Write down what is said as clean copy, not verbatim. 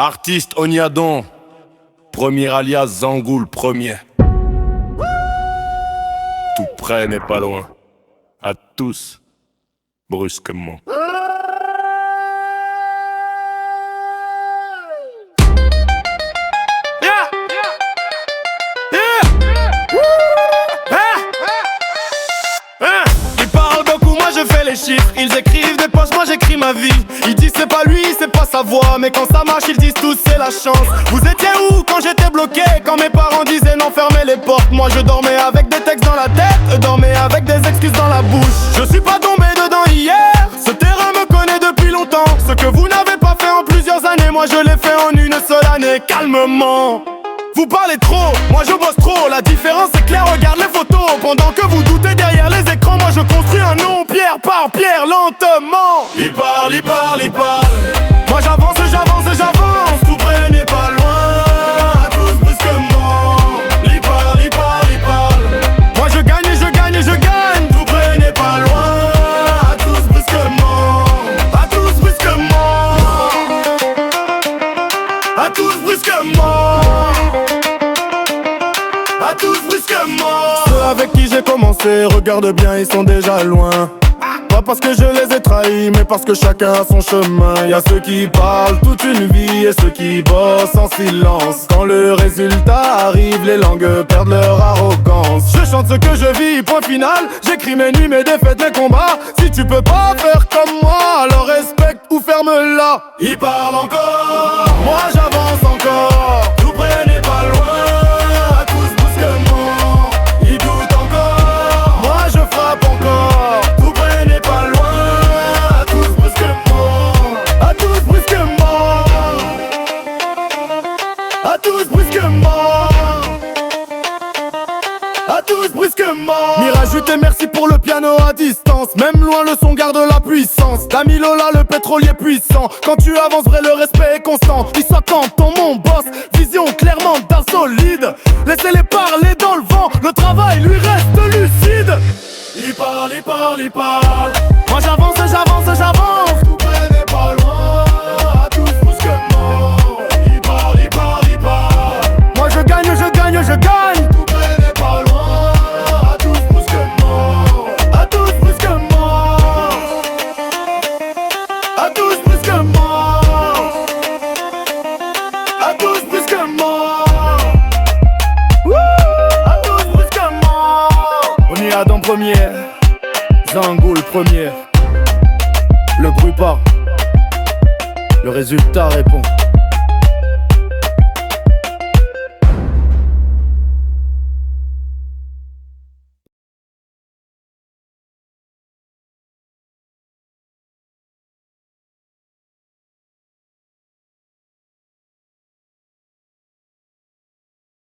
Artiste Oniadon, premier alias Zangoul, premier. Tout près n'est pas loin. À tous, brusquement. Ils parlent beaucoup, moi je fais les chiffres. Ils écrivent des posts, moi j'écris ma vie. Ils disent c'est pas lui, c'est pas sa voix, mais quand ça marche ils disent tous c'est la chance. Vous étiez où quand j'étais bloqué? Quand mes parents disaient non, fermez les portes. Moi je dormais avec des textes dans la tête, eux dormaient avec des excuses dans la bouche. Je suis pas tombé dedans hier, ce terrain me connaît depuis longtemps. Ce que vous n'avez pas fait en plusieurs années, moi je l'ai fait en une seule année, calmement. Vous parlez trop, moi je bosse trop. La différence est claire, regarde les photos. Pendant que vous doutez derrière les écrans, moi je construis un nom pierre par pierre, lentement. Il parle, il parle, il parle. Moi j'avance, j'avance, j'avance. Tout près n'est pas loin, à tous brusquement. Il parle, il parle, il parle. Moi je gagne, je gagne, je gagne. Tout près n'est pas loin, à tous brusquement. À tous brusquement. À tous brusquement. À tous brusquement. Ceux avec qui j'ai commencé, regarde bien, ils sont déjà loin. Pas parce que je les ai trahis, mais parce que chacun a son chemin. Y'a ceux qui parlent toute une vie et ceux qui bossent en silence. Quand le résultat arrive, les langues perdent leur arrogance. Je chante ce que je vis, point final. J'écris mes nuits, mes défaites, mes combats. Si tu peux pas faire comme moi, alors respecte ou ferme-la. Ils parlent encore, moi j'avance encore. Tout près n'est pas loin. Mirajute, merci pour le piano à distance. Même loin le son garde la puissance. Dami Lola, le pétrolier puissant. Quand tu avances vrai le respect est constant. Dis ça quand ton mon boss. Vision clairement d'un solide. Laissez-les parler dans le vent. Le travail lui reste lucide. Il parle, il parle, il parle. Moi j'avance, j'avance, j'avance. Tout près n'est pas loin, à tous brusquement. Il parle, il parle, il parle. Moi je gagne, je gagne, je gagne. Tout près n'est pas loin, à tous brusquement. À tous brusquement. À tous brusquement. À tous brusquement. À tous brusquement. On y a dans première. Zangoul premier. Le bruit part, le résultat répond.